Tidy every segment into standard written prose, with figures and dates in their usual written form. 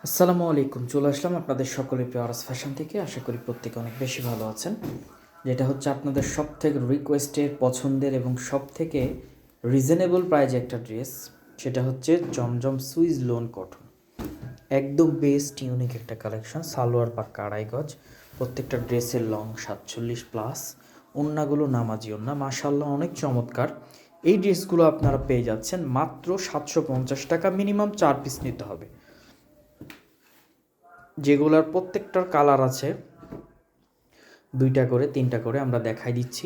আসসালামু আলাইকুম, চলে আসলাম আপনাদের সকলের প্রিয় আরস ফ্যাশন থেকে। আশা করি প্রত্যেকে অনেক বেশি ভালো আছেন। যেটা হচ্ছে আপনাদের সব থেকে রিকোয়েস্টের, পছন্দের এবং সব থেকে রিজনেবল প্রাইজে একটা ড্রেস, সেটা হচ্ছে জমজম সুইস লোন কটন। একদম বেস্ট ইউনিক একটা কালেকশন। সালোয়ার পাক্কা 2.5 গজ, প্রত্যেকটা ড্রেসের লং 47+, ওড়নাগুলো নামাজি ওড়না, মাশাআল্লাহ অনেক চমৎকার। এই ড্রেসগুলো আপনারা পেয়ে যাচ্ছেন মাত্র 750 টাকা, মিনিমাম 4 পিস নিতে হবে, যেগুলোর প্রত্যেকটার কালার আছে 2টা করে 3টা করে। আমরা দেখাই দিচ্ছি,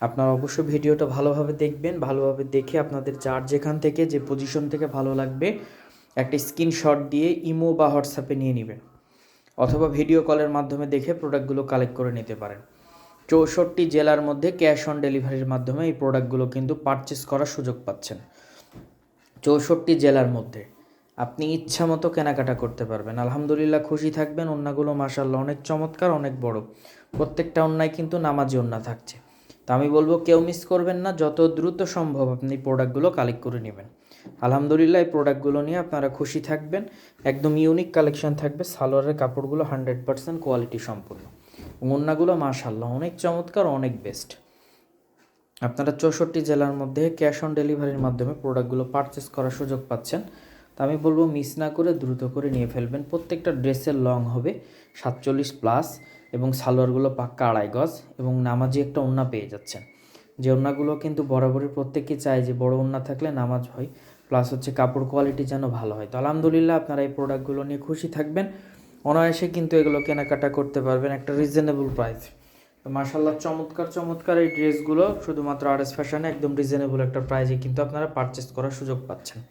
আপনারা অবশ্যই ভিডিওটা ভালোভাবে দেখবেন। ভালোভাবে দেখে আপনাদের যার যেখান থেকে যে পজিশন থেকে ভালো লাগবে একটা স্ক্রিনশট দিয়ে ইমো বা হোয়াটসঅ্যাপে নিয়ে নেবেন, অথবা ভিডিও কলের মাধ্যমে দেখে প্রোডাক্টগুলো কালেক্ট করে নিতে পারেন। 64 জেলার মধ্যে ক্যাশ অন ডেলিভারির মাধ্যমে এই প্রোডাক্টগুলো কিন্তু পারচেস করার সুযোগ পাচ্ছেন। 64 জেলার মধ্যে আপনি ইচ্ছা মতো কেনাকাটা করতে পারবেন। আলহামদুলিল্লাহ খুশি থাকবেন। ওড়নাগুলো মাশাআল্লাহ অনেক চমৎকার, অনেক বড়, প্রত্যেকটা ওড়নায় কিন্তু নামাজি ওড়না থাকছে। তো আমি বলবো কেউ মিস করবেন না, যত দ্রুত সম্ভব আপনি প্রোডাক্টগুলো কালেক্ট করে নেবেন। আলহামদুলিল্লাহ এই প্রোডাক্টগুলো নিয়ে আপনারা খুশি থাকবেন। একদম ইউনিক কালেকশন থাকবে। সালোয়ারের কাপড়গুলো 100% কোয়ালিটি সম্পূর্ণ, ওড়নাগুলো মাশাআল্লাহ অনেক চমৎকার, অনেক বেস্ট। আপনারা 64 জেলার মধ্যে ক্যাশ অন ডেলিভারির মাধ্যমে প্রোডাক্টগুলো পারচেস করার সুযোগ পাচ্ছেন। তো আমি বলবো মিস না করে দ্রুত করে নিয়ে ফেলবেন। প্রত্যেকটা ড্রেসের লং হবে 47+, এবং সালোয়ারগুলো পাক্কা 2.5 গজ, এবং নামাজি একটা ওড়না পেয়ে যাচ্ছেন। যে ওড়নাগুলো কিন্তু বরাবরই প্রত্যেকেই চায় যে বড় ওড়না থাকলে নামাজ হয়, প্লাস হচ্ছে কাপড় কোয়ালিটি যেন ভালো হয়। তো আলহামদুলিল্লাহ আপনারা এই প্রোডাক্টগুলো নিয়ে খুশি থাকবেন। অনায়াসে কিন্তু এগুলো কেনাকাটা করতে পারবেন একটা রিজনেবল প্রাইস। তো মাশাআল্লাহ চমৎকার চমৎকার এই ড্রেসগুলো শুধুমাত্র আরএস ফ্যাশনে একদম রিজনেবল একটা প্রাইজে কিন্তু আপনারা পারচেস করার সুযোগ পাচ্ছেন।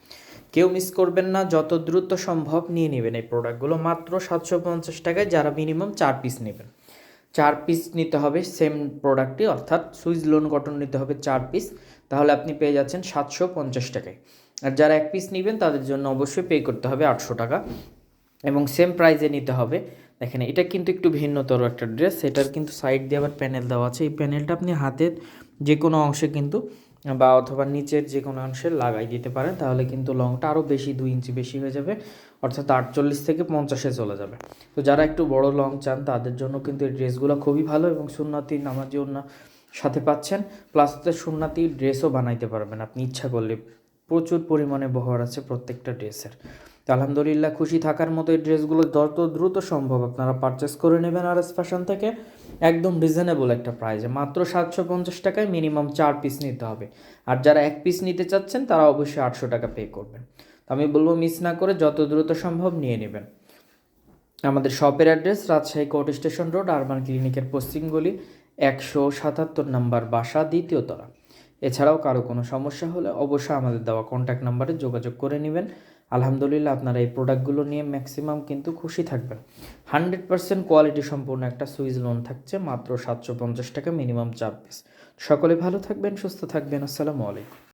কেউ মিস করবেন না, যত দ্রুত সম্ভব নিয়ে নেবেন এই প্রোডাক্টগুলো মাত্র 750 টাকায়, যারা মিনিমাম 4 পিস নেবেন। 4 পিস নিতে হবে সেম প্রোডাক্টটি, অর্থাৎ সুইস লোন কটন নিতে হবে 4 পিস, তাহলে আপনি পেয়ে যাচ্ছেন 750 টাকায়। আর যারা 1 পিস নেবেন তাদের জন্য অবশ্যই পে করতে হবে 800 টাকা, এবং সেম প্রাইজে নিতে হবে। দেখেন এটা কিন্তু একটু ভিন্নতর একটা ড্রেস, এটার কিন্তু সাইড দিয়ে আবার প্যানেল দেওয়া আছে। এই প্যানেলটা আপনি হাতের যে কোনো অংশে কিন্তু বা অথবা নিচের যে কোনো অংশে লাগাই দিতে পারেন, তাহলে কিন্তু লংটা আরও বেশি 2 ইঞ্চি বেশি হয়ে যাবে, অর্থাৎ 48 থেকে 50-এ চলে যাবে। তো যারা একটু বড় লং চান তাদের জন্য কিন্তু এই ড্রেসগুলো খুবই ভালো, এবং সুন্নতি নামাজি ওড়না সাথে পাচ্ছেন, প্লাস সুন্নতি ড্রেসও বানাইতে পারবেন আপনি ইচ্ছা করলে। প্রচুর পরিমাণে বহর আছে প্রত্যেকটা ড্রেসের। তো আলহামদুলিল্লাহ খুশি থাকার মতো এই ড্রেসগুলো যত দ্রুত সম্ভব আপনারা পারচেস করে নেবেন আরএস ফ্যাশন থেকে, একদম রিজনেবল একটা প্রাইসে মাত্র 750 টাকায়। মিনিমাম 4 পিস নিতে হবে, আর যারা 1 পিস নিতে চাচ্ছেন তারা অবশ্যই 800 টাকা পে করবেন। তো আমি বলবো মিস না করে যত দ্রুত সম্ভব নিয়ে নেবেন। আমাদের শপের address Rajshahi court station road, urban ক্লিনিকের পশ্চিম গলি, 177 নম্বর বাসা, 2য় তলা। এছাড়াও কারো কোনো সমস্যা হলে অবশ্যই আমাদের দেওয়া কন্ট্যাক্ট নাম্বারে যোগাযোগ করে নেবেন। আলহামদুলিল্লাহ আপনারা এই প্রোডাক্টগুলো নিয়ে ম্যাক্সিমাম কিন্তু খুশি থাকবেন। 100% কোয়ালিটি সম্পূর্ণ একটা সুইস লোন থাকছে মাত্র 750 টাকা, মিনিমাম 4 পিস। সকলে ভালো থাকবেন, সুস্থ থাকবেন। আসসালামু আলাইকুম।